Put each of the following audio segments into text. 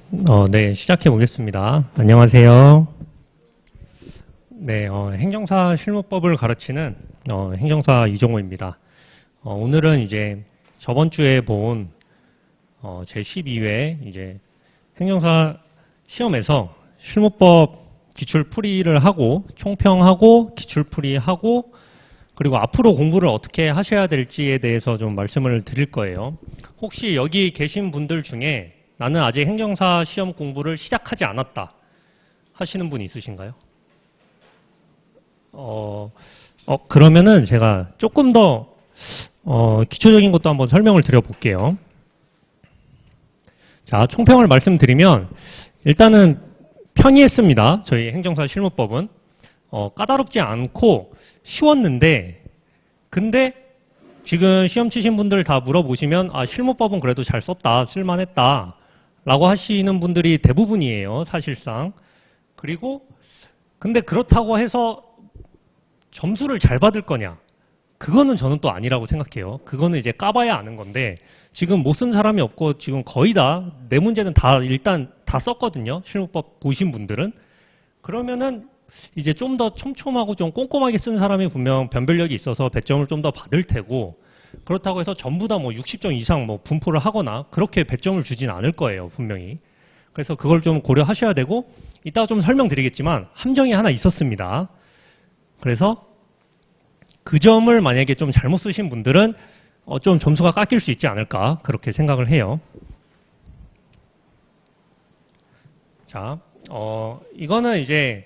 네, 시작해 보겠습니다. 안녕하세요. 네, 행정사 실무법을 가르치는 행정사 이종호입니다. 오늘은 이제 저번 주에 본 제 12회 이제 행정사 시험에서 실무법 기출풀이를 하고 총평하고 기출풀이하고 그리고 앞으로 공부를 어떻게 하셔야 될지에 대해서 좀 말씀을 드릴 거예요. 혹시 여기 계신 분들 중에 나는 아직 행정사 시험 공부를 시작하지 않았다 하시는 분 있으신가요? 그러면은 제가 조금 더 기초적인 것도 한번 설명을 드려볼게요. 자, 총평을 말씀드리면 일단은 편의했습니다. 저희 행정사 실무법은 까다롭지 않고 쉬웠는데 근데 지금 시험 치신 분들 다 물어보시면 실무법은 그래도 잘 썼다, 쓸만했다 라고 하시는 분들이 대부분이에요, 사실상. 그리고 근데 그렇다고 해서 점수를 잘 받을 거냐? 그거는 저는 또 아니라고 생각해요. 그거는 이제 까봐야 아는 건데 지금 못 쓴 사람이 없고 지금 거의 다 내 문제는 다 일단 다 썼거든요. 실무법 보신 분들은. 그러면은 이제 좀 더 촘촘하고 좀 꼼꼼하게 쓴 사람이 분명 변별력이 있어서 배점을 좀 더 받을 테고 그렇다고 해서 전부 다 뭐 60점 이상 뭐 분포를 하거나 그렇게 배점을 주진 않을 거예요, 분명히. 그래서 그걸 좀 고려하셔야 되고 이따가 좀 설명드리겠지만 함정이 하나 있었습니다. 그래서 그 점을 만약에 좀 잘못 쓰신 분들은 좀 점수가 깎일 수 있지 않을까 그렇게 생각을 해요. 자, 이거는 이제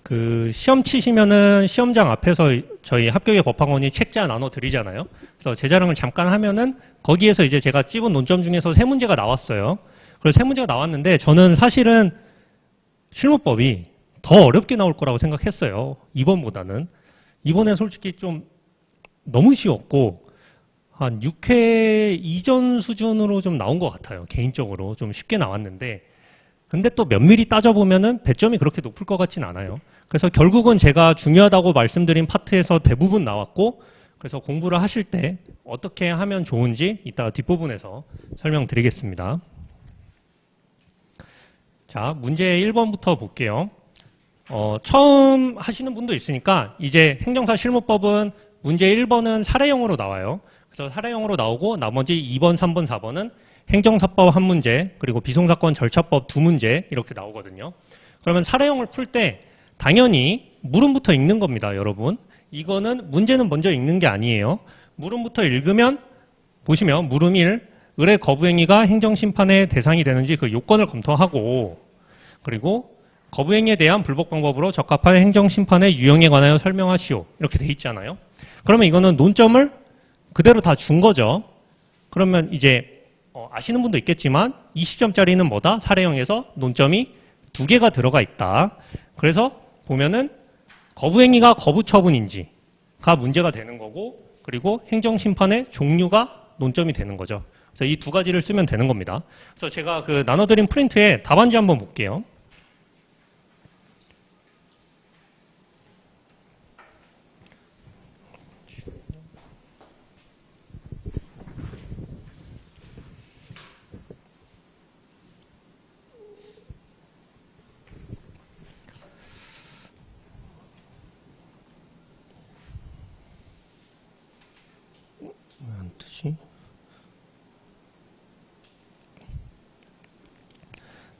그 시험 치시면은 시험장 앞에서 저희 합격의 법학원이 책자 나눠 드리잖아요. 그래서 제 자랑을 잠깐 하면은 거기에서 이제 제가 찝은 논점 중에서 세 문제가 나왔어요. 그래서 세 문제가 나왔는데 저는 사실은 실무법이 더 어렵게 나올 거라고 생각했어요. 이번보다는. 이번엔 솔직히 좀 너무 쉬웠고 한 6회 이전 수준으로 좀 나온 것 같아요. 개인적으로 좀 쉽게 나왔는데 근데 또 면밀히 따져보면은 배점이 그렇게 높을 것 같진 않아요. 그래서 결국은 제가 중요하다고 말씀드린 파트에서 대부분 나왔고 그래서 공부를 하실 때 어떻게 하면 좋은지 이따 뒷부분에서 설명드리겠습니다. 자, 문제 1번부터 볼게요. 처음 하시는 분도 있으니까 이제 행정사 실무법은 문제 1번은 사례형으로 나와요. 그래서 사례형으로 나오고 나머지 2번, 3번, 4번은 행정사법 한 문제 그리고 비송사건 절차법 두 문제 이렇게 나오거든요. 그러면 사례형을 풀 때 당연히 물음부터 읽는 겁니다, 여러분. 이거는 문제는 먼저 읽는 게 아니에요. 물음부터 읽으면 보시면 물음 1, 의뢰 거부행위가 행정심판의 대상이 되는지 그 요건을 검토하고 그리고 거부행위에 대한 불복 방법으로 적합한 행정심판의 유형에 관하여 설명하시오. 이렇게 돼 있잖아요. 그러면 이거는 논점을 그대로 다 준 거죠. 그러면 이제 아시는 분도 있겠지만 20점짜리는 뭐다? 사례형에서 논점이 2개가 들어가 있다. 그래서 보면은 거부행위가 거부처분인지가 문제가 되는 거고 그리고 행정심판의 종류가 논점이 되는 거죠. 그래서 이 두 가지를 쓰면 되는 겁니다. 그래서 제가 그 나눠드린 프린트에 답안지 한번 볼게요. 왜 안 뜨지?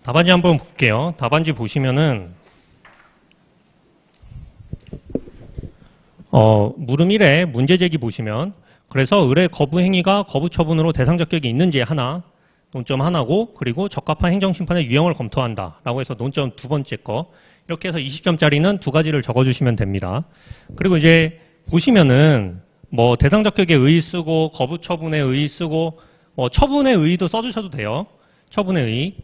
답안지 한번 볼게요. 답안지 보시면은 물음 1에 문제제기 보시면 그래서 의뢰 거부 행위가 거부 처분으로 대상 적격이 있는지 하나 논점 하나고 그리고 적합한 행정심판의 유형을 검토한다 라고 해서 논점 두 번째 거 이렇게 해서 20점짜리는 두 가지를 적어주시면 됩니다. 그리고 이제 보시면은 뭐 대상 적격의 의의 쓰고 거부 처분의 의의 쓰고 처분의 의의도 써주셔도 돼요. 처분의 의의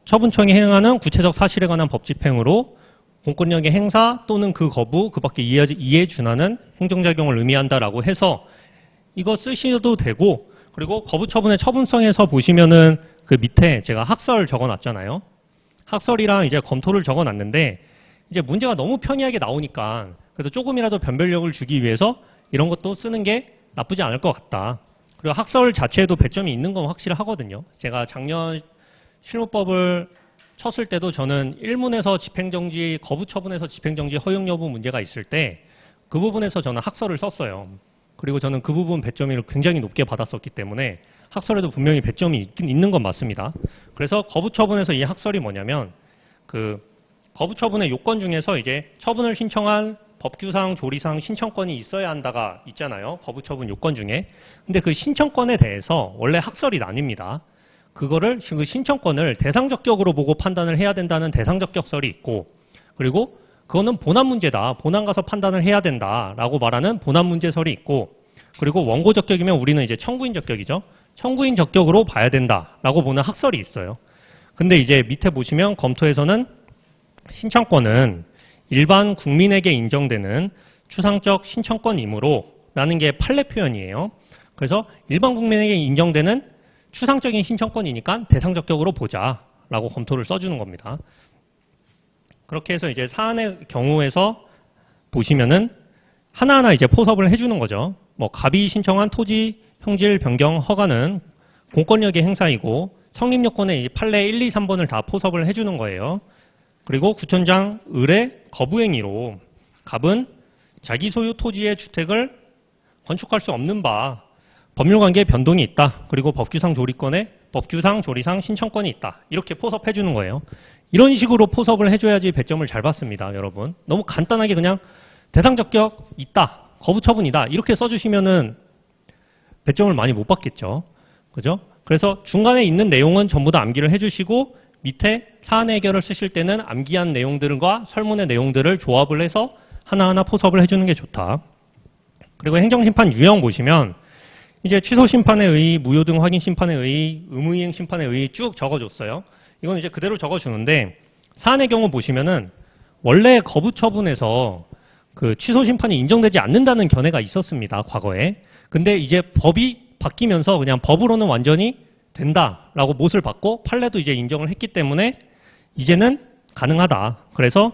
처분청이 행하는 구체적 사실에 관한 법 집행으로 공권력의 행사 또는 그 거부, 그 밖에 이에 준하는 행정작용을 의미한다라고 해서 이거 쓰셔도 되고 그리고 거부 처분의 처분성에서 보시면은 그 밑에 제가 학설 적어놨잖아요. 학설이랑 이제 검토를 적어놨는데 이제 문제가 너무 편리하게 나오니까 그래서 조금이라도 변별력을 주기 위해서 이런 것도 쓰는 게 나쁘지 않을 것 같다. 그리고 학설 자체에도 배점이 있는 건 확실하거든요. 제가 작년 실무법을 쳤을 때도 저는 일문에서 집행정지, 거부처분에서 집행정지 허용 여부 문제가 있을 때 그 부분에서 저는 학설을 썼어요. 그리고 저는 그 부분 배점을 굉장히 높게 받았었기 때문에 학설에도 분명히 배점이 있는 건 맞습니다. 그래서 거부처분에서 이 학설이 뭐냐면 그 거부처분의 요건 중에서 이제 처분을 신청한 법규상, 조리상 신청권이 있어야 한다가 있잖아요. 거부처분 요건 중에. 근데 그 신청권에 대해서 원래 학설이 나뉩니다. 그거를 그 신청권을 대상적격으로 보고 판단을 해야 된다는 대상적격설이 있고, 그리고 그거는 본안 문제다. 본안 가서 판단을 해야 된다라고 말하는 본안 문제설이 있고, 그리고 원고 적격이면 우리는 이제 청구인 적격이죠. 청구인 적격으로 봐야 된다라고 보는 학설이 있어요. 근데 이제 밑에 보시면 검토에서는 신청권은 일반 국민에게 인정되는 추상적 신청권이므로 라는 게 판례 표현이에요. 그래서 일반 국민에게 인정되는 추상적인 신청권이니까 대상적격으로 보자라고 검토를 써주는 겁니다. 그렇게 해서 이제 사안의 경우에서 보시면은 하나하나 이제 포섭을 해주는 거죠. 뭐 갑이 신청한 토지 형질 변경 허가는 공권력의 행사이고 성립요건의 판례 1, 2, 3번을 다 포섭을 해주는 거예요. 그리고 구청장 의뢰 거부행위로 갑은 자기 소유 토지의 주택을 건축할 수 없는 바 법률관계에 변동이 있다. 그리고 법규상 조리권에 법규상 조리상 신청권이 있다. 이렇게 포섭해 주는 거예요. 이런 식으로 포섭을 해줘야지 배점을 잘 받습니다. 여러분. 너무 간단하게 그냥 대상적격 있다. 거부처분이다. 이렇게 써주시면은 배점을 많이 못 받겠죠. 그죠? 그래서 중간에 있는 내용은 전부 다 암기를 해주시고 밑에 사안 해결을 쓰실 때는 암기한 내용들과 설문의 내용들을 조합을 해서 하나하나 포섭을 해주는 게 좋다. 그리고 행정심판 유형 보시면 이제 취소심판에 의의, 무효등 확인심판에 의의, 의무이행 심판에 의의 쭉 적어줬어요. 이건 이제 그대로 적어주는데 사안의 경우 보시면은 원래 거부처분에서 그 취소심판이 인정되지 않는다는 견해가 있었습니다. 과거에. 근데 이제 법이 바뀌면서 그냥 법으로는 완전히 된다라고 못을 받고 판례도 이제 인정을 했기 때문에 이제는 가능하다. 그래서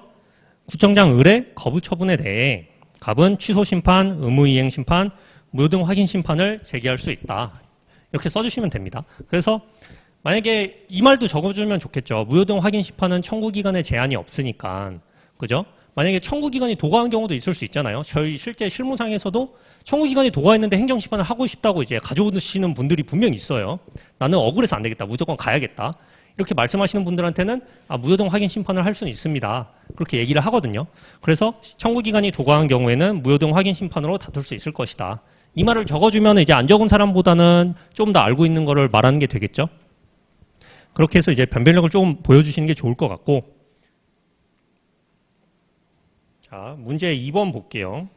구청장 의뢰 거부 처분에 대해 갑은 취소 심판, 의무 이행 심판, 무효등 확인 심판을 제기할 수 있다. 이렇게 써주시면 됩니다. 그래서 만약에 이 말도 적어주면 좋겠죠. 무효등 확인 심판은 청구 기간에 제한이 없으니까, 그죠? 만약에 청구 기간이 도과한 경우도 있을 수 있잖아요. 저희 실제 실무상에서도 청구 기간이 도과했는데 행정 심판을 하고 싶다고 이제 가져오시는 분들이 분명히 있어요. 나는 억울해서 안 되겠다. 무조건 가야겠다. 이렇게 말씀하시는 분들한테는 무효등 확인 심판을 할 수는 있습니다. 그렇게 얘기를 하거든요. 그래서 청구 기간이 도과한 경우에는 무효등 확인 심판으로 다툴 수 있을 것이다. 이 말을 적어주면 이제 안 적은 사람보다는 좀 더 알고 있는 거를 말하는 게 되겠죠. 그렇게 해서 이제 변별력을 좀 보여주시는 게 좋을 것 같고. 자, 문제 2번 볼게요.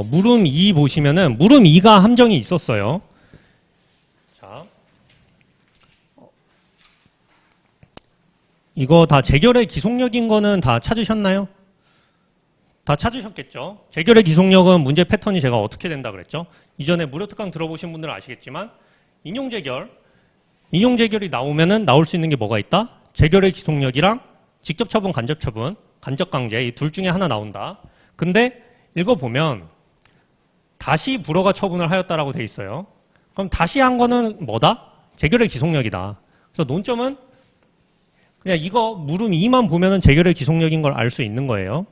물음 2 보시면은 물음 2가 함정이 있었어요. 자, 이거 다 재결의 기속력인 거는 다 찾으셨나요? 다 찾으셨겠죠? 재결의 기속력은 문제 패턴이 제가 어떻게 된다 그랬죠? 이전에 무료특강 들어보신 분들은 아시겠지만 인용재결이 나오면은 나올 수 있는 게 뭐가 있다? 재결의 기속력이랑 직접처분, 간접처분, 간접강제 이 둘 중에 하나 나온다. 근데 읽어보면 다시 불허가 처분을 하였다라고 돼 있어요. 그럼 다시 한 거는 뭐다? 재결의 기속력이다. 그래서 논점은 그냥 이거 물음 2만 보면은 재결의 기속력인 걸 알 수 있는 거예요.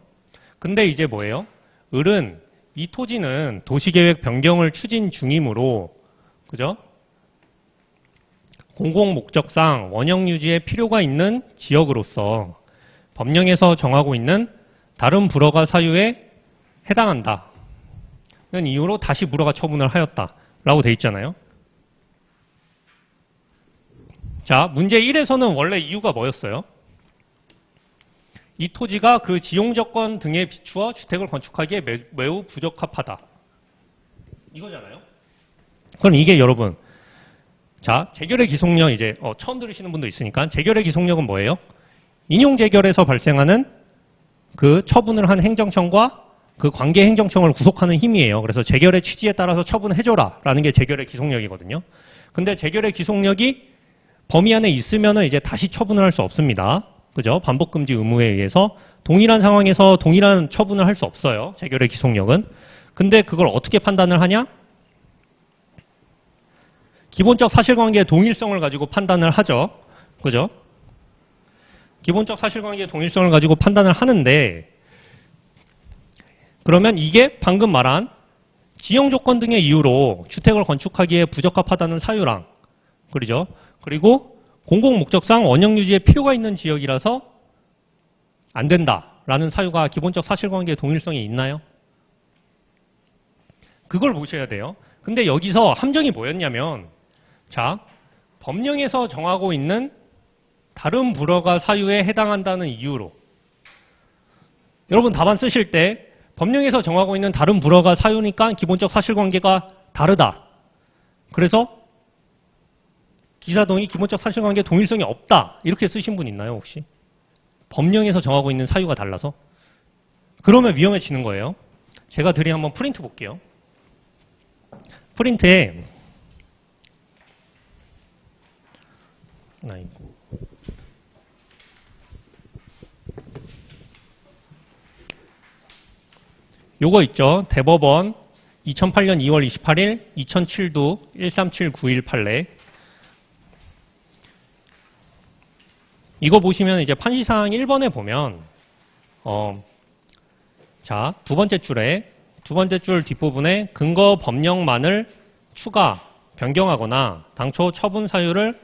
근데 이제 뭐예요? 을은 이 토지는 도시계획 변경을 추진 중이므로, 그죠? 공공목적상 원형 유지에 필요가 있는 지역으로서 법령에서 정하고 있는 다른 불허가 사유에 해당한다. 는 이유로 다시 불허가 처분을 하였다라고 돼 있잖아요. 자, 문제 1에서는 원래 이유가 뭐였어요? 이 토지가 그 지용조건 등에 비추어 주택을 건축하기에 매우 부적합하다. 이거잖아요. 그럼 이게 여러분, 자, 재결의 기속력 이제 처음 들으시는 분도 있으니까 재결의 기속력은 뭐예요? 인용재결에서 발생하는 그 처분을 한 행정청과 그 관계 행정청을 구속하는 힘이에요. 그래서 재결의 취지에 따라서 처분해줘라 라는 게 재결의 기속력이거든요. 근데 재결의 기속력이 범위 안에 있으면은 이제 다시 처분을 할 수 없습니다. 그죠? 반복금지 의무에 의해서 동일한 상황에서 동일한 처분을 할 수 없어요. 재결의 기속력은. 근데 그걸 어떻게 판단을 하냐? 기본적 사실관계의 동일성을 가지고 판단을 하죠. 그죠? 기본적 사실관계의 동일성을 가지고 판단을 하는데 그러면 이게 방금 말한 지형 조건 등의 이유로 주택을 건축하기에 부적합하다는 사유랑 그러죠? 그리고 공공 목적상 원형 유지에 필요가 있는 지역이라서 안 된다라는 사유가 기본적 사실관계의 동일성이 있나요? 그걸 보셔야 돼요. 근데 여기서 함정이 뭐였냐면 자, 법령에서 정하고 있는 다른 불허가 사유에 해당한다는 이유로 여러분 답안 쓰실 때 법령에서 정하고 있는 다른 불허가 사유니까 기본적 사실관계가 다르다. 그래서 기사동이 기본적 사실관계 동일성이 없다. 이렇게 쓰신 분 있나요 혹시? 법령에서 정하고 있는 사유가 달라서? 그러면 위험해지는 거예요. 제가 드린 한번 프린트 볼게요. 프린트에 요거 있죠. 대법원 2008년 2월 28일 2007도 13791 판례. 이거 보시면 이제 판시사항 1번에 보면 자, 두 번째 줄 뒷부분에 근거 법령만을 추가, 변경하거나 당초 처분 사유를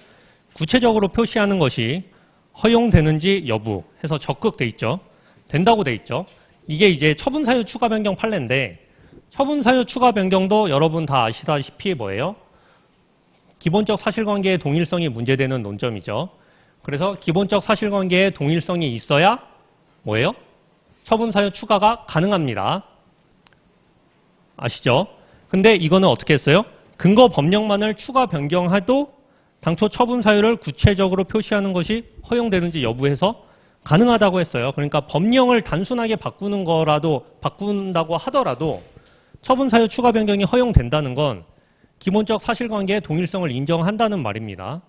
구체적으로 표시하는 것이 허용되는지 여부 해서 적극 돼 있죠. 된다고 돼 있죠. 이게 이제 처분 사유 추가 변경 판례인데 처분 사유 추가 변경도 여러분 다 아시다시피 뭐예요? 기본적 사실관계의 동일성이 문제되는 논점이죠. 그래서 기본적 사실관계의 동일성이 있어야 뭐예요? 처분 사유 추가가 가능합니다. 아시죠? 근데 이거는 어떻게 했어요? 근거 법령만을 추가 변경해도 당초 처분 사유를 구체적으로 표시하는 것이 허용되는지 여부해서 가능하다고 했어요. 그러니까 법령을 단순하게 바꾼다고 하더라도 처분 사유 추가 변경이 허용된다는 건 기본적 사실관계의 동일성을 인정한다는 말입니다.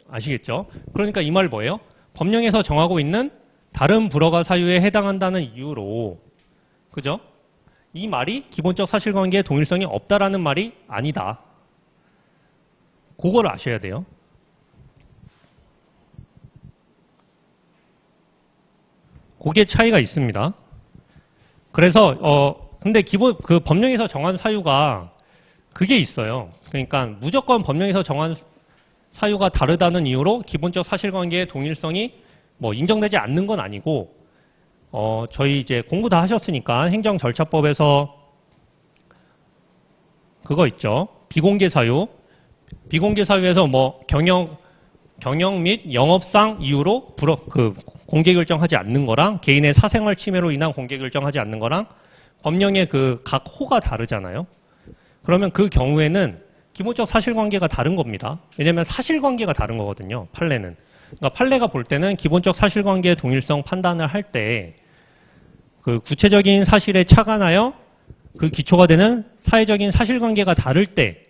아시겠죠? 그러니까 이 말 뭐예요? 법령에서 정하고 있는 다른 불허가 사유에 해당한다는 이유로 그죠? 이 말이 기본적 사실관계의 동일성이 없다라는 말이 아니다. 그걸 아셔야 돼요. 그게 차이가 있습니다. 그래서 근데 그 법령에서 정한 사유가 그게 있어요. 그러니까 무조건 법령에서 정한 사유가 다르다는 이유로 기본적 사실관계의 동일성이 뭐 인정되지 않는 건 아니고 저희 이제 공부 다 하셨으니까 행정절차법에서 그거 있죠. 비공개 사유. 비공개 사유에서 뭐 경영 및 영업상 이유로 공개 결정하지 않는 거랑 개인의 사생활 침해로 인한 공개 결정하지 않는 거랑 법령의 그 각 호가 다르잖아요. 그러면 그 경우에는 기본적 사실관계가 다른 겁니다. 왜냐하면 사실관계가 다른 거거든요. 판례는. 그러니까 판례가 볼 때는 기본적 사실관계의 동일성 판단을 할 때 그 구체적인 사실에 착안하여 그 기초가 되는 사회적인 사실관계가 다를 때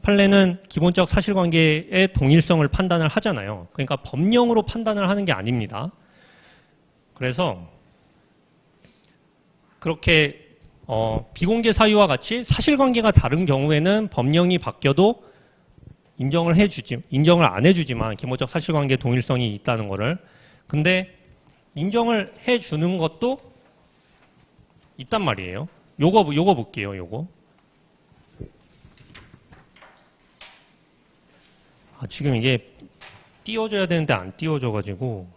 판례는 기본적 사실관계의 동일성을 판단을 하잖아요. 그러니까 법령으로 판단을 하는 게 아닙니다. 그래서 그렇게 비공개 사유와 같이 사실관계가 다른 경우에는 법령이 바뀌어도 인정을 안 해주지만 기본적 사실관계 동일성이 있다는 거를. 근데 인정을 해주는 것도 있단 말이에요. 요거 볼게요. 요거. 지금 이게 띄워줘야 되는데 안 띄워져가지고.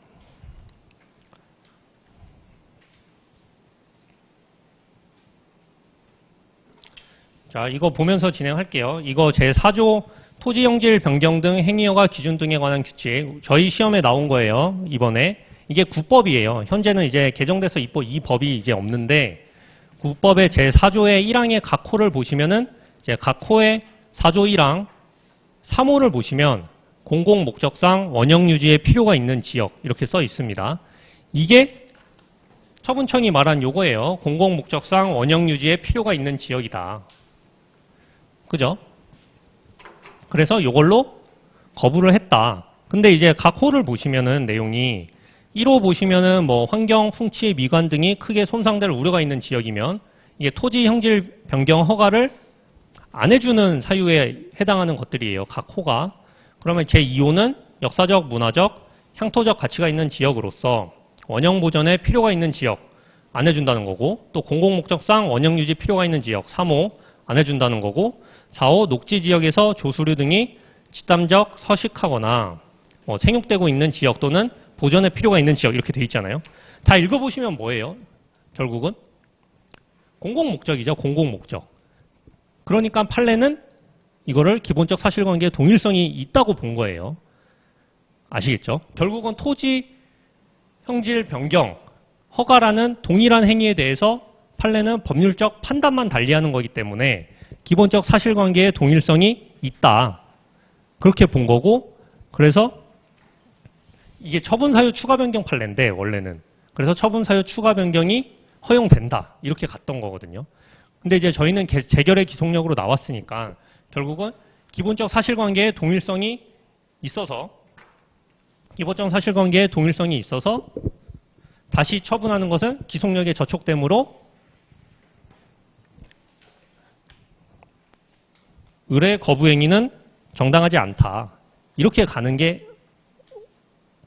자, 이거 보면서 진행할게요. 이거 제4조 토지용질 변경 등 행위허가 기준 등에 관한 규칙. 저희 시험에 나온 거예요. 이번에. 이게 국법이에요. 현재는 이제 개정돼서 이 법이 이제 없는데 국법의 제4조의 1항의 각 호를 보시면은 이제 각 호의 4조 1항 3호를 보시면 공공 목적상 원형 유지에 필요가 있는 지역 이렇게 써 있습니다. 이게 처분청이 말한 요거예요. 공공 목적상 원형 유지에 필요가 있는 지역이다. 그죠? 그래서 요걸로 거부를 했다. 근데 이제 각 호를 보시면은 내용이 1호 보시면은 뭐 환경, 풍치, 미관 등이 크게 손상될 우려가 있는 지역이면 이게 토지 형질 변경 허가를 안 해주는 사유에 해당하는 것들이에요. 각 호가. 그러면 제2호는 역사적, 문화적, 향토적 가치가 있는 지역으로서 원형 보전에 필요가 있는 지역 안 해준다는 거고, 또 공공목적상 원형 유지 필요가 있는 지역 3호 안 해준다는 거고, 4호 녹지 지역에서 조수류 등이 집단적 서식하거나 뭐 생육되고 있는 지역 또는 보전에 필요가 있는 지역 이렇게 돼 있잖아요. 다 읽어보시면 뭐예요? 결국은 공공목적이죠. 공공목적. 그러니까 판례는 이거를 기본적 사실관계의 동일성이 있다고 본 거예요. 아시겠죠? 결국은 토지 형질 변경 허가라는 동일한 행위에 대해서 판례는 법률적 판단만 달리하는 거기 때문에 기본적 사실관계의 동일성이 있다. 그렇게 본 거고, 그래서 이게 처분사유 추가 변경 판례인데 원래는. 그래서 처분사유 추가 변경이 허용된다. 이렇게 갔던 거거든요. 근데 이제 저희는 재결의 기속력으로 나왔으니까 결국은 기본적 사실관계의 동일성이 있어서 다시 처분하는 것은 기속력의 저촉되므로 의뢰 거부 행위는 정당하지 않다. 이렇게 가는 게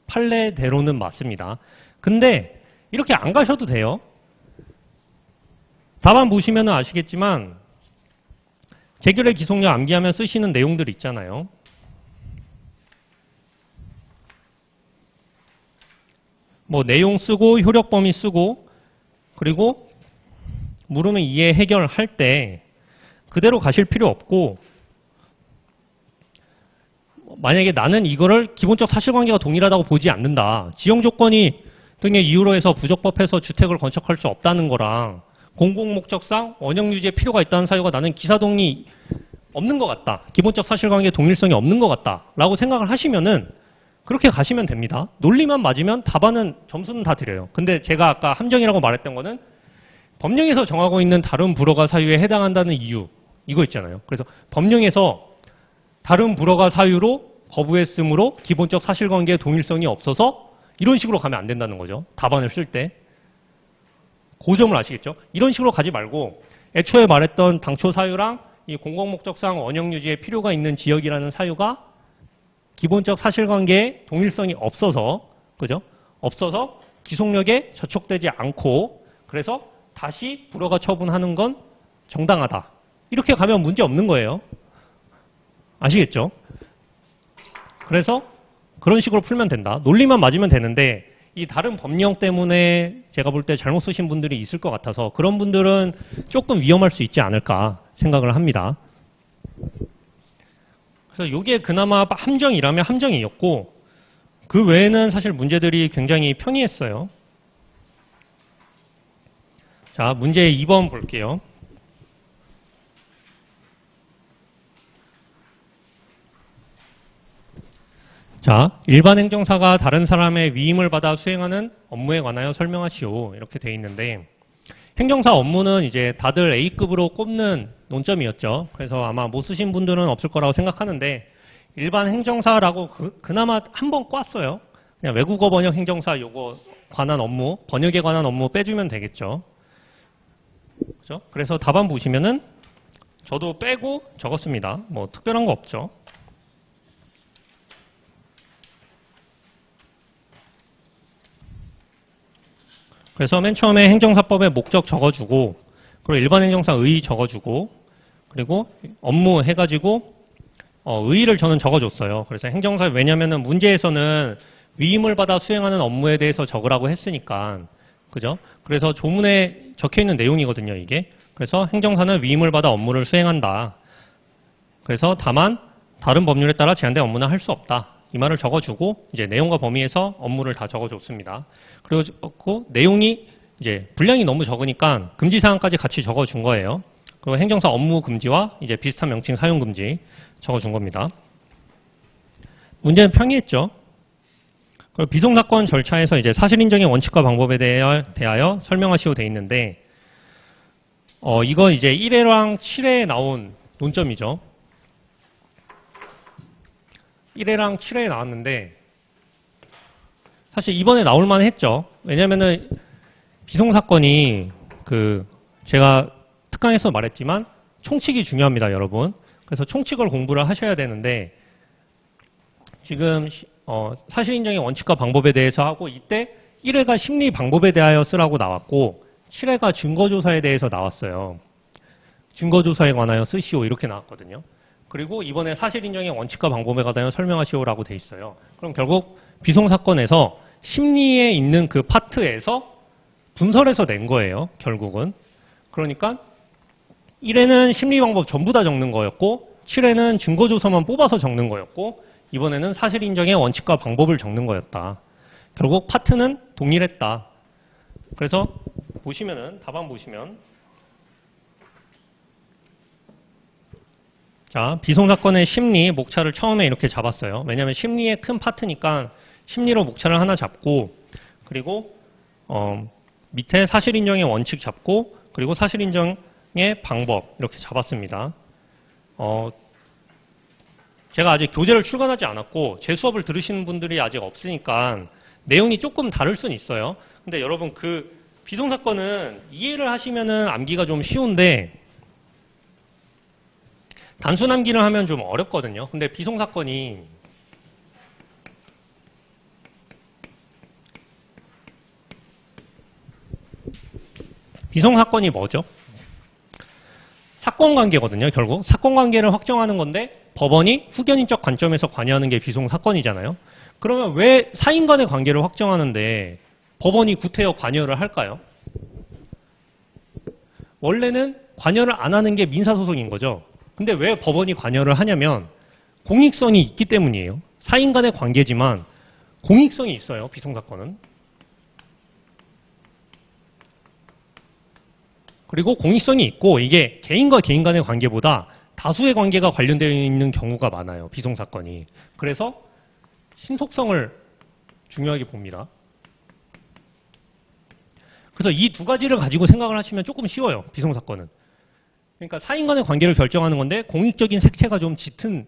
판례대로는 맞습니다. 근데 이렇게 안 가셔도 돼요. 답안 보시면 아시겠지만 재결의 기속력 암기하면 쓰시는 내용들 있잖아요. 뭐 내용 쓰고 효력 범위 쓰고 그리고 물으면 이해 해결할 때 그대로 가실 필요 없고, 만약에 나는 이거를 기본적 사실관계가 동일하다고 보지 않는다. 지형 조건이 등의 이유로 해서 부적법해서 주택을 건축할 수 없다는 거랑 공공목적상 원형 유지에 필요가 있다는 사유가 나는 기사동이 없는 것 같다. 기본적 사실관계의 동일성이 없는 것 같다. 라고 생각을 하시면은 그렇게 가시면 됩니다. 논리만 맞으면 답안은 점수는 다 드려요. 근데 제가 아까 함정이라고 말했던 거는 법령에서 정하고 있는 다른 불허가 사유에 해당한다는 이유 이거 있잖아요. 그래서 법령에서 다른 불허가 사유로 거부했으므로 기본적 사실관계의 동일성이 없어서 이런 식으로 가면 안 된다는 거죠. 답안을 쓸 때. 그 점을 아시겠죠? 이런 식으로 가지 말고 애초에 말했던 당초 사유랑 이 공공목적상 원형 유지에 필요가 있는 지역이라는 사유가 기본적 사실관계의 동일성이 없어서, 그죠? 없어서 기속력에 저촉되지 않고 그래서 다시 불허가 처분하는 건 정당하다. 이렇게 가면 문제 없는 거예요. 아시겠죠? 그래서 그런 식으로 풀면 된다. 논리만 맞으면 되는데 이 다른 법령 때문에 제가 볼 때 잘못 쓰신 분들이 있을 것 같아서 그런 분들은 조금 위험할 수 있지 않을까 생각을 합니다. 그래서 이게 그나마 함정이라면 함정이었고 그 외에는 사실 문제들이 굉장히 평이했어요. 자, 문제 2번 볼게요. 자, 일반 행정사가 다른 사람의 위임을 받아 수행하는 업무에 관하여 설명하시오. 이렇게 돼 있는데 행정사 업무는 이제 다들 A급으로 꼽는 논점이었죠. 그래서 아마 못 쓰신 분들은 없을 거라고 생각하는데 일반 행정사라고 그나마 한 번 꽈어요. 그냥 외국어 번역 행정사 요거 관한 업무, 번역에 관한 업무 빼주면 되겠죠. 그죠? 그래서 답안 보시면은 저도 빼고 적었습니다. 뭐 특별한 거 없죠. 그래서 맨 처음에 행정사법의 목적 적어주고 그리고 일반 행정사 의 적어주고 그리고 업무 해가지고 의의를 저는 적어줬어요. 그래서 행정사 왜냐면은 문제에서는 위임을 받아 수행하는 업무에 대해서 적으라고 했으니까 그죠? 그래서 조문에 적혀있는 내용이거든요, 이게. 그래서 행정사는 위임을 받아 업무를 수행한다. 그래서 다만 다른 법률에 따라 제한된 업무는 할 수 없다. 이 말을 적어주고 이제 내용과 범위에서 업무를 다 적어줬습니다. 그리고 내용이 이제 분량이 너무 적으니까 금지 사항까지 같이 적어준 거예요. 그리고 행정사 업무 금지와 이제 비슷한 명칭 사용 금지 적어준 겁니다. 문제는 평이했죠. 그리고 비송사건 절차에서 이제 사실인정의 원칙과 방법에 대하여 설명하시오 돼 있는데, 이거 이제 1회랑 7회에 나온 논점이죠. 1회랑 7회에 나왔는데, 사실 이번에 나올 만 했죠. 왜냐면은 비송사건이 제가 특강에서 말했지만 총칙이 중요합니다, 여러분. 그래서 총칙을 공부를 하셔야 되는데, 지금 사실인정의 원칙과 방법에 대해서 하고, 이때 1회가 심리 방법에 대하여 쓰라고 나왔고 7회가 증거조사에 대해서 나왔어요. 증거조사에 관하여 쓰시오 이렇게 나왔거든요. 그리고 이번에 사실인정의 원칙과 방법에 관하여 설명하시오라고 돼 있어요. 그럼 결국 비송사건에서 심리에 있는 그 파트에서 분설해서 낸 거예요, 결국은. 그러니까 1회는 심리 방법 전부 다 적는 거였고 7회는 증거조사만 뽑아서 적는 거였고 이번에는 사실인정의 원칙과 방법을 적는 거였다. 결국 파트는 동일했다. 그래서 보시면은 답안 보시면 자, 비송사건의 심리 목차를 처음에 이렇게 잡았어요. 왜냐하면 심리의 큰 파트니까 심리로 목차를 하나 잡고 그리고 밑에 사실인정의 원칙 잡고 그리고 사실인정의 방법 이렇게 잡았습니다. 제가 아직 교재를 출간하지 않았고 제 수업을 들으시는 분들이 아직 없으니까 내용이 조금 다를 수는 있어요. 근데 여러분 비송사건은 이해를 하시면은 암기가 좀 쉬운데 단순 암기를 하면 좀 어렵거든요. 근데 비송사건이 뭐죠? 사건관계거든요, 결국. 사건관계를 확정하는 건데 법원이 후견인적 관점에서 관여하는 게 비송사건이잖아요. 그러면 왜 사인 간의 관계를 확정하는데 법원이 구태여 관여를 할까요? 원래는 관여를 안 하는 게 민사소송인 거죠. 근데 왜 법원이 관여를 하냐면 공익성이 있기 때문이에요. 사인 간의 관계지만 공익성이 있어요, 비송사건은. 그리고 공익성이 있고 이게 개인과 개인 간의 관계보다 다수의 관계가 관련되어 있는 경우가 많아요, 비송사건이. 그래서 신속성을 중요하게 봅니다. 그래서 이 두 가지를 가지고 생각을 하시면 조금 쉬워요, 비송사건은. 그러니까 사인 간의 관계를 결정하는 건데 공익적인 색채가 좀 짙은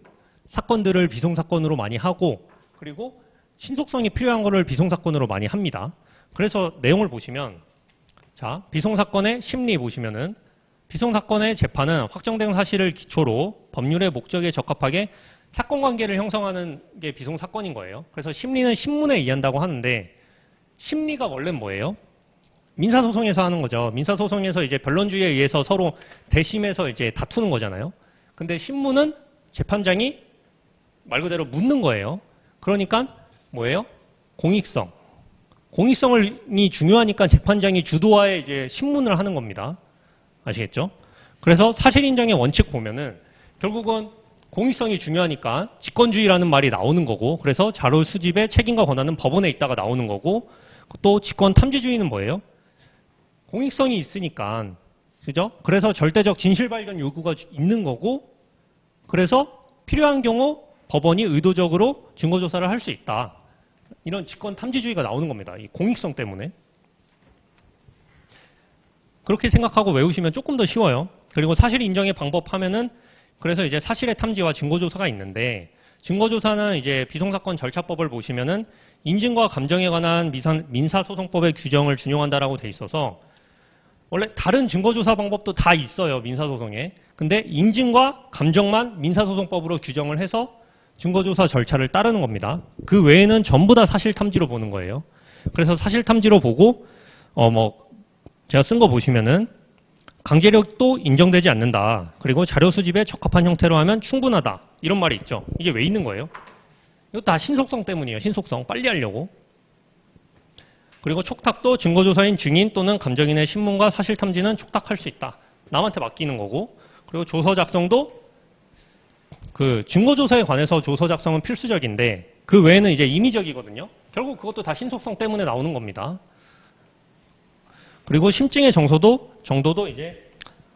사건들을 비송사건으로 많이 하고 그리고 신속성이 필요한 거를 비송사건으로 많이 합니다. 그래서 내용을 보시면 자, 비송사건의 심리 보시면은 비송사건의 재판은 확정된 사실을 기초로 법률의 목적에 적합하게 사건관계를 형성하는 게 비송사건인 거예요. 그래서 심리는 신문에 의한다고 하는데 심리가 원래는 뭐예요? 민사소송에서 하는 거죠. 민사소송에서 이제 변론주의에 의해서 서로 대심해서 이제 다투는 거잖아요. 근데 신문은 재판장이 말 그대로 묻는 거예요. 그러니까 뭐예요? 공익성. 공익성이 중요하니까 재판장이 주도하에 이제 신문을 하는 겁니다. 아시겠죠? 그래서 사실인정의 원칙 보면은 결국은 공익성이 중요하니까 직권주의라는 말이 나오는 거고 그래서 자료 수집의 책임과 권한은 법원에 있다가 나오는 거고 또 직권 탐지주의는 뭐예요? 공익성이 있으니까 그죠? 그래서 절대적 진실 발견 요구가 있는 거고 그래서 필요한 경우 법원이 의도적으로 증거조사를 할 수 있다. 이런 직권 탐지주의가 나오는 겁니다. 이 공익성 때문에. 그렇게 생각하고 외우시면 조금 더 쉬워요. 그리고 사실 인정의 방법 하면은 그래서 이제 사실의 탐지와 증거조사가 있는데 증거조사는 이제 비송사건 절차법을 보시면은 인증과 감정에 관한 민사소송법의 규정을 준용한다라고 돼 있어서 원래 다른 증거조사 방법도 다 있어요, 민사소송에. 근데 인증과 감정만 민사소송법으로 규정을 해서 증거조사 절차를 따르는 겁니다. 그 외에는 전부 다 사실탐지로 보는 거예요. 그래서 사실탐지로 보고 제가 쓴 거 보시면은 강제력도 인정되지 않는다. 그리고 자료 수집에 적합한 형태로 하면 충분하다. 이런 말이 있죠. 이게 왜 있는 거예요? 이거 다 신속성 때문이에요. 신속성. 빨리 하려고. 그리고 촉탁도 증거조사인 증인 또는 감정인의 신문과 사실탐지는 촉탁할 수 있다. 남한테 맡기는 거고. 그리고 조서 작성도 증거조사에 관해서 조서 작성은 필수적인데 그 외에는 이제 임의적이거든요. 결국 그것도 다 신속성 때문에 나오는 겁니다. 그리고 심증의 정도도 이제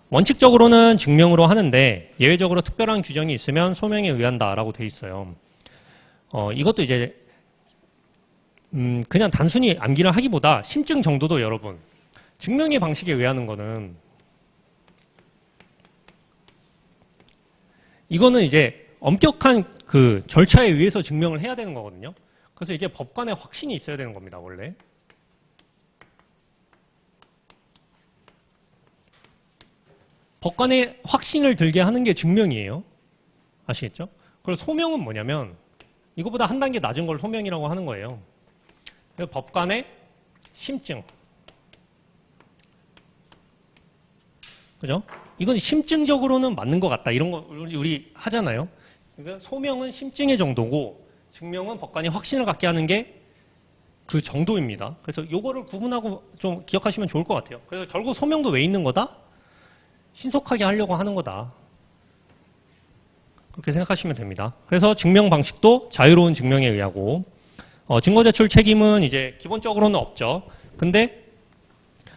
원칙적으로는 증명으로 하는데 예외적으로 특별한 규정이 있으면 소명에 의한다라고 돼 있어요. 이것도 이제 그냥 단순히 암기를 하기보다 심증 정도도 여러분, 증명의 방식에 의하는 거는 이거는 이제 엄격한 그 절차에 의해서 증명을 해야 되는 거거든요. 그래서 이게 법관의 확신이 있어야 되는 겁니다, 원래. 법관의 확신을 들게 하는 게 증명이에요. 아시겠죠? 그리고 소명은 뭐냐면 이거보다 한 단계 낮은 걸 소명이라고 하는 거예요. 그래서 법관의 심증. 그죠? 이건 심증적으로는 맞는 것 같다. 이런 거 우리 하잖아요. 그러니까 소명은 심증의 정도고 증명은 법관이 확신을 갖게 하는 게 그 정도입니다. 그래서 요거를 구분하고 좀 기억하시면 좋을 것 같아요. 그래서 결국 소명도 왜 있는 거다? 신속하게 하려고 하는 거다. 그렇게 생각하시면 됩니다. 그래서 증명 방식도 자유로운 증명에 의하고 증거 제출 책임은 이제 기본적으로는 없죠. 근데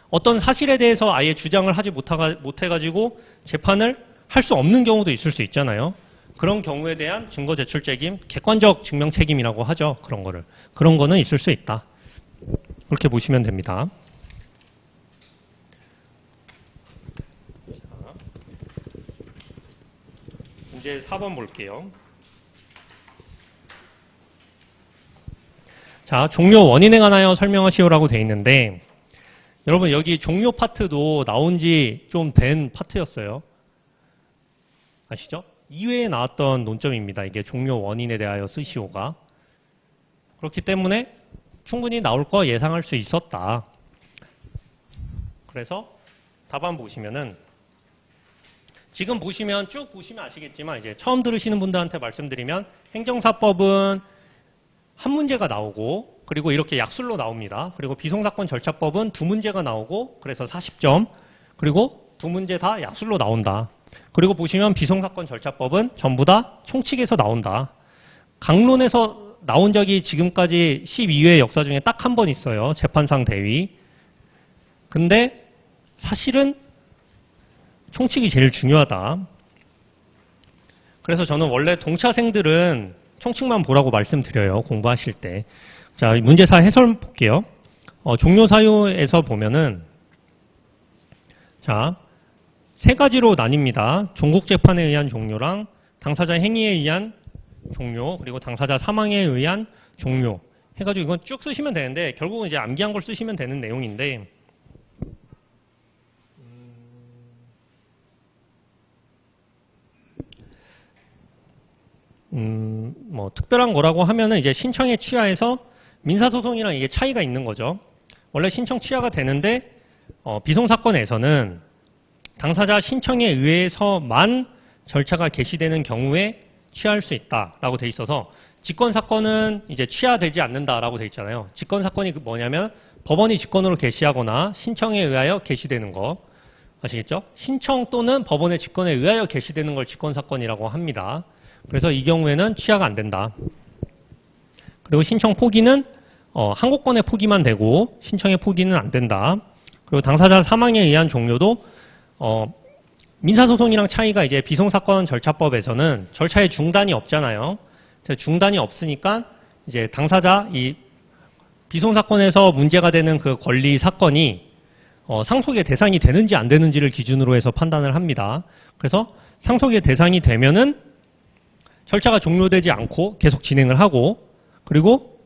어떤 사실에 대해서 아예 주장을 하지 못해가지고 재판을 할 수 없는 경우도 있을 수 있잖아요. 그런 경우에 대한 증거 제출 책임, 객관적 증명 책임이라고 하죠. 그런 거를. 그런 거는 있을 수 있다. 그렇게 보시면 됩니다. 문제 4번 볼게요. 자, 종료 원인에 관하여 설명하시오라고 돼 있는데 여러분 여기 종료 파트도 나온 지 좀 된 파트였어요. 아시죠? 2회에 나왔던 논점입니다. 이게 종료 원인에 대하여 쓰시오가. 그렇기 때문에 충분히 나올 거 예상할 수 있었다. 그래서 답안 보시면은 지금 보시면 쭉 보시면 아시겠지만 이제 처음 들으시는 분들한테 말씀드리면 행정사법은 한 문제가 나오고 그리고 이렇게 약술로 나옵니다. 그리고 비송사건 절차법은 두 문제가 나오고 그래서 40점 그리고 두 문제 다 약술로 나온다. 그리고 보시면 비송사건 절차법은 전부 다 총칙에서 나온다. 강론에서 나온 적이 지금까지 12회 역사 중에 딱 한 번 있어요. 재판상 대위. 근데 사실은 총칙이 제일 중요하다. 그래서 저는 원래 동차생들은 총칙만 보라고 말씀드려요. 공부하실 때. 자, 문제사 해설 볼게요. 종료 사유에서 보면은 자, 세 가지로 나뉩니다. 종국재판에 의한 종료랑 당사자 행위에 의한 종료, 그리고 당사자 사망에 의한 종료 해가지고 이건 쭉 쓰시면 되는데 결국은 이제 암기한 걸 쓰시면 되는 내용인데 뭐 특별한 거라고 하면은 이제 신청의 취하에서 민사소송이랑 이게 차이가 있는 거죠. 원래 신청 취하가 되는데 비송사건에서는 당사자 신청에 의해서만 절차가 개시되는 경우에 취하할 수 있다라고 돼 있어서 직권사건은 이제 취하되지 않는다라고 돼 있잖아요. 직권사건이 뭐냐면 법원이 직권으로 개시하거나 신청에 의하여 개시되는 거 아시겠죠? 신청 또는 법원의 직권에 의하여 개시되는 걸 직권사건이라고 합니다. 그래서 이 경우에는 취하가 안 된다. 그리고 신청 포기는 항고권의 포기만 되고 신청의 포기는 안 된다. 그리고 당사자 사망에 의한 종료도 민사소송이랑 차이가 이제 비송사건 절차법에서는 절차의 중단이 없잖아요. 중단이 없으니까 이제 당사자 이 비송사건에서 문제가 되는 그 권리 사건이 상속의 대상이 되는지 안 되는지를 기준으로 해서 판단을 합니다. 그래서 상속의 대상이 되면은 절차가 종료되지 않고 계속 진행을 하고 그리고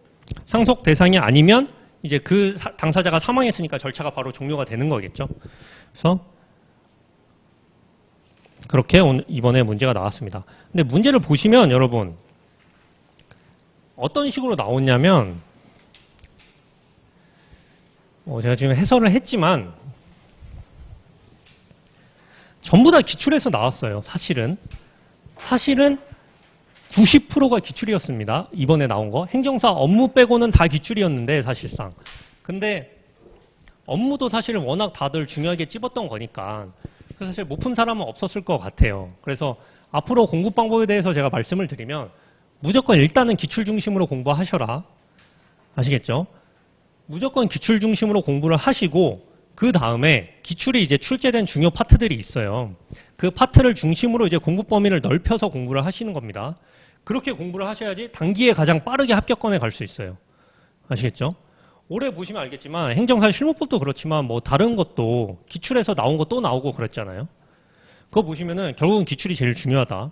상속 대상이 아니면 이제 그 당사자가 사망했으니까 절차가 바로 종료가 되는 거겠죠. 그래서 그렇게 이번에 문제가 나왔습니다. 근데 문제를 보시면 여러분 어떤 식으로 나오냐면 제가 지금 해설을 했지만 전부 다 기출에서 나왔어요. 사실은 90%가 기출이었습니다. 이번에 나온 거. 행정사 업무 빼고는 다 기출이었는데 사실상. 근데 업무도 사실 워낙 다들 중요하게 찝었던 거니까 그래서 사실 못 푼 사람은 없었을 것 같아요. 그래서 앞으로 공부 방법에 대해서 제가 말씀을 드리면 무조건 일단은 기출 중심으로 공부하셔라. 아시겠죠? 무조건 기출 중심으로 공부를 하시고 그 다음에 기출이 이제 출제된 중요 파트들이 있어요. 그 파트를 중심으로 이제 공부 범위를 넓혀서 공부를 하시는 겁니다. 그렇게 공부를 하셔야지 단기에 가장 빠르게 합격권에 갈 수 있어요. 아시겠죠? 올해 보시면 알겠지만 행정사 실무법도 그렇지만 뭐 다른 것도 기출에서 나온 거 또 나오고 그랬잖아요. 그거 보시면은 결국은 기출이 제일 중요하다.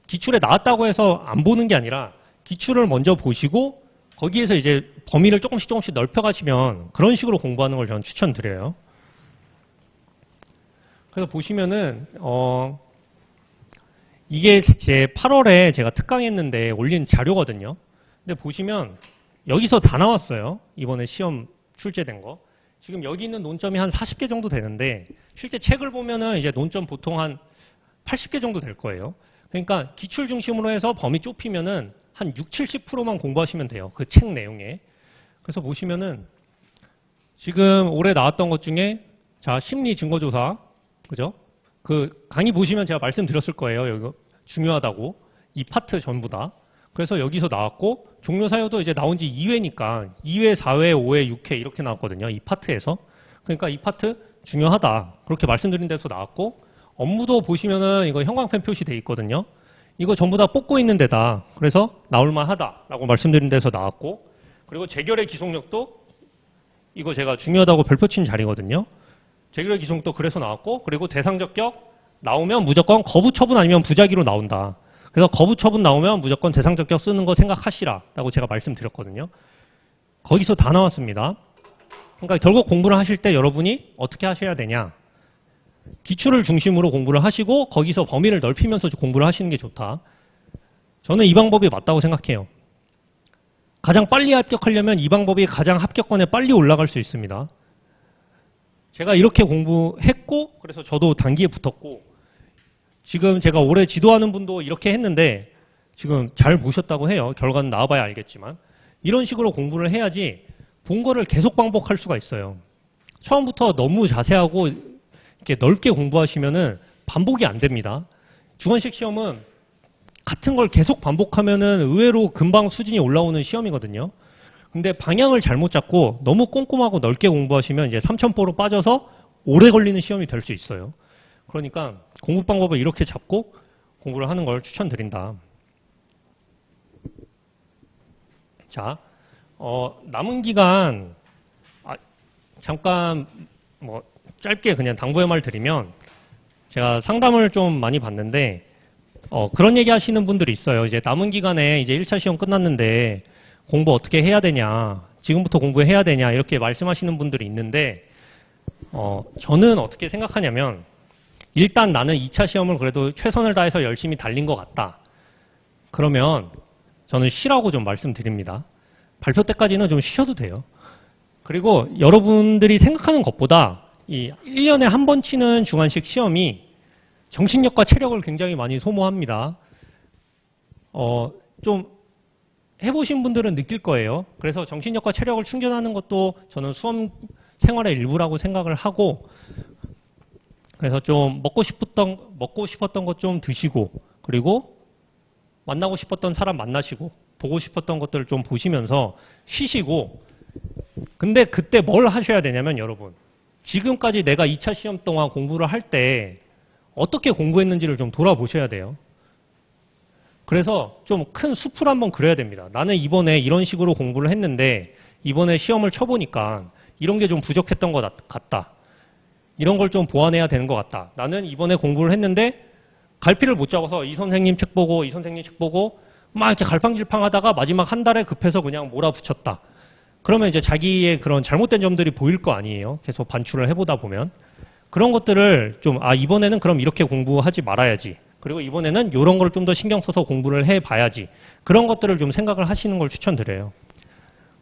기출에 나왔다고 해서 안 보는 게 아니라 기출을 먼저 보시고 거기에서 이제 범위를 조금씩 넓혀가시면 그런 식으로 공부하는 걸 저는 추천드려요. 그래서 보시면은 이게 제 8월에 제가 특강했는데 올린 자료거든요. 근데 보시면 여기서 다 나왔어요. 이번에 시험 출제된 거. 지금 여기 있는 논점이 한 40개 정도 되는데 실제 책을 보면은 이제 논점 보통 한 80개 정도 될 거예요. 그러니까 기출 중심으로 해서 범위 좁히면은 한 60-70%만 공부하시면 돼요. 그 책 내용에. 그래서 보시면은 지금 올해 나왔던 것 중에 자, 심리 증거조사. 그죠? 그 강의 보시면 제가 말씀드렸을 거예요. 여기 중요하다고. 이 파트 전부 다. 그래서 여기서 나왔고 종료 사유도 이제 나온 지 2회니까 2회, 4회, 5회, 6회 이렇게 나왔거든요. 이 파트에서. 그러니까 이 파트 중요하다. 그렇게 말씀드린 데서 나왔고 업무도 보시면은 이거 형광펜 표시돼 있거든요. 이거 전부 다 뽑고 있는 데다. 그래서 나올만 하다라고 말씀드린 데서 나왔고 그리고 재결의 기속력도 이거 제가 중요하다고 별표 친 자리거든요. 재결의 기속력도 그래서 나왔고 그리고 대상적격 나오면 무조건 거부 처분 아니면 부작위로 나온다. 그래서 거부 처분 나오면 무조건 대상적격 쓰는 거 생각하시라라고 제가 말씀드렸거든요. 거기서 다 나왔습니다. 그러니까 결국 공부를 하실 때 여러분이 어떻게 하셔야 되냐. 기출을 중심으로 공부를 하시고 거기서 범위를 넓히면서 공부를 하시는 게 좋다. 저는 이 방법이 맞다고 생각해요. 가장 빨리 합격하려면 이 방법이 가장 합격권에 빨리 올라갈 수 있습니다. 제가 이렇게 공부했고 그래서 저도 단기에 붙었고 지금 제가 올해 지도하는 분도 이렇게 했는데 지금 잘 보셨다고 해요. 결과는 나와봐야 알겠지만 이런 식으로 공부를 해야지 본 거를 계속 반복할 수가 있어요. 처음부터 너무 자세하고 이렇게 넓게 공부하시면은 반복이 안 됩니다. 주관식 시험은 같은 걸 계속 반복하면은 의외로 금방 수준이 올라오는 시험이거든요. 근데 방향을 잘못 잡고 너무 꼼꼼하고 넓게 공부하시면 이제 3,000포로 빠져서 오래 걸리는 시험이 될 수 있어요. 그러니까 공부 방법을 이렇게 잡고 공부를 하는 걸 추천드린다. 자, 남은 기간 잠깐 뭐 짧게 그냥 당부의 말 드리면 제가 상담을 좀 많이 받는데 그런 얘기 하시는 분들이 있어요. 이제 남은 기간에 이제 1차 시험 끝났는데 공부 어떻게 해야 되냐, 지금부터 공부해야 되냐 이렇게 말씀하시는 분들이 있는데 저는 어떻게 생각하냐면 일단 나는 2차 시험을 그래도 최선을 다해서 열심히 달린 것 같다. 그러면 저는 쉬라고 좀 말씀드립니다. 발표 때까지는 좀 쉬셔도 돼요. 그리고 여러분들이 생각하는 것보다 이 1년에 한 번 치는 중간식 시험이 정신력과 체력을 굉장히 많이 소모합니다. 좀 해보신 분들은 느낄 거예요. 그래서 정신력과 체력을 충전하는 것도 저는 수험 생활의 일부라고 생각을 하고 그래서 좀 먹고 싶었던 것 좀 드시고 그리고 만나고 싶었던 사람 만나시고 보고 싶었던 것들을 좀 보시면서 쉬시고 근데 그때 뭘 하셔야 되냐면 여러분 지금까지 내가 2차 시험 동안 공부를 할 때 어떻게 공부했는지를 좀 돌아보셔야 돼요. 그래서 좀 큰 숲을 한번 그려야 됩니다. 나는 이번에 이런 식으로 공부를 했는데 이번에 시험을 쳐보니까 이런 게 좀 부족했던 것 같다. 이런 걸 좀 보완해야 되는 것 같다. 나는 이번에 공부를 했는데 갈피를 못 잡아서 이 선생님 책 보고 이 선생님 책 보고 막 이렇게 갈팡질팡 하다가 마지막 한 달에 급해서 그냥 몰아붙였다. 그러면 이제 자기의 그런 잘못된 점들이 보일 거 아니에요. 계속 반출을 해보다 보면. 그런 것들을 좀, 이번에는 그럼 이렇게 공부하지 말아야지. 그리고 이번에는 이런 걸 좀 더 신경 써서 공부를 해봐야지. 그런 것들을 좀 생각을 하시는 걸 추천드려요.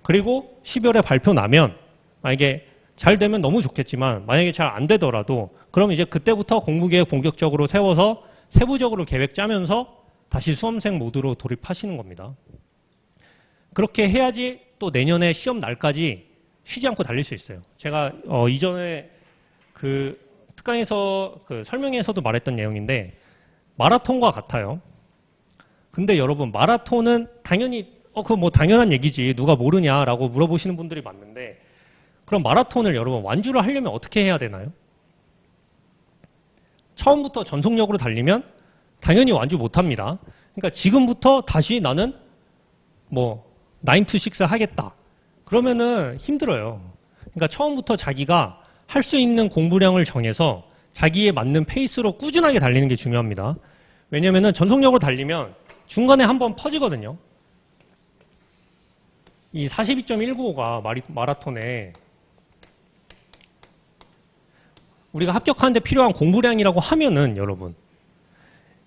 그리고 12월에 발표 나면, 만약에 잘 되면 너무 좋겠지만, 만약에 잘 안 되더라도, 그럼 이제 그때부터 공부 계획 본격적으로 세워서 세부적으로 계획 짜면서 다시 수험생 모드로 돌입하시는 겁니다. 그렇게 해야지 또 내년에 시험 날까지 쉬지 않고 달릴 수 있어요. 제가 이전에 그 특강에서 그 설명회에서도 말했던 내용인데 마라톤과 같아요. 근데 여러분 마라톤은 당연히 그거 뭐 당연한 얘기지 누가 모르냐라고 물어보시는 분들이 많은데 그럼 마라톤을 여러분 완주를 하려면 어떻게 해야 되나요? 처음부터 전속력으로 달리면 당연히 완주 못합니다. 그러니까 지금부터 다시 나는 뭐 9 to 6 하겠다. 그러면은 힘들어요. 그러니까 처음부터 자기가 할 수 있는 공부량을 정해서 자기에 맞는 페이스로 꾸준하게 달리는 게 중요합니다. 왜냐면은 전속력으로 달리면 중간에 한번 퍼지거든요. 이 42.195가 마라톤에 우리가 합격하는데 필요한 공부량이라고 하면은 여러분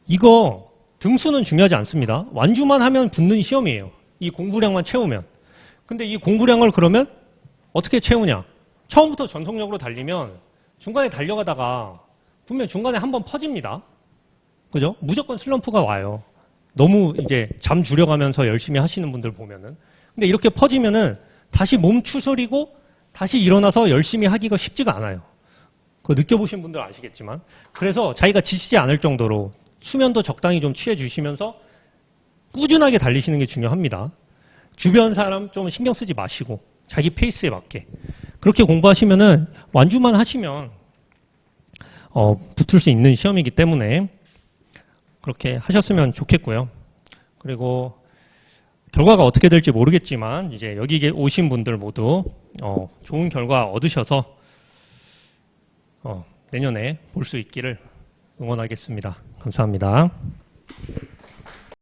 이거 등수는 중요하지 않습니다. 완주만 하면 붙는 시험이에요. 이 공부량만 채우면. 근데 이 공부량을 그러면 어떻게 채우냐? 처음부터 전속력으로 달리면 중간에 달려가다가 분명 중간에 한번 퍼집니다. 그죠? 무조건 슬럼프가 와요. 너무 이제 잠 줄여가면서 열심히 하시는 분들 보면은. 근데 이렇게 퍼지면은 다시 몸 추스리고 다시 일어나서 열심히 하기가 쉽지가 않아요. 그거 느껴보신 분들 아시겠지만. 그래서 자기가 지치지 않을 정도로 수면도 적당히 좀 취해 주시면서 꾸준하게 달리시는 게 중요합니다. 주변 사람 좀 신경 쓰지 마시고 자기 페이스에 맞게 그렇게 공부하시면은 완주만 하시면 붙을 수 있는 시험이기 때문에 그렇게 하셨으면 좋겠고요. 그리고 결과가 어떻게 될지 모르겠지만 이제 여기 오신 분들 모두 좋은 결과 얻으셔서 내년에 볼 수 있기를 응원하겠습니다. 감사합니다.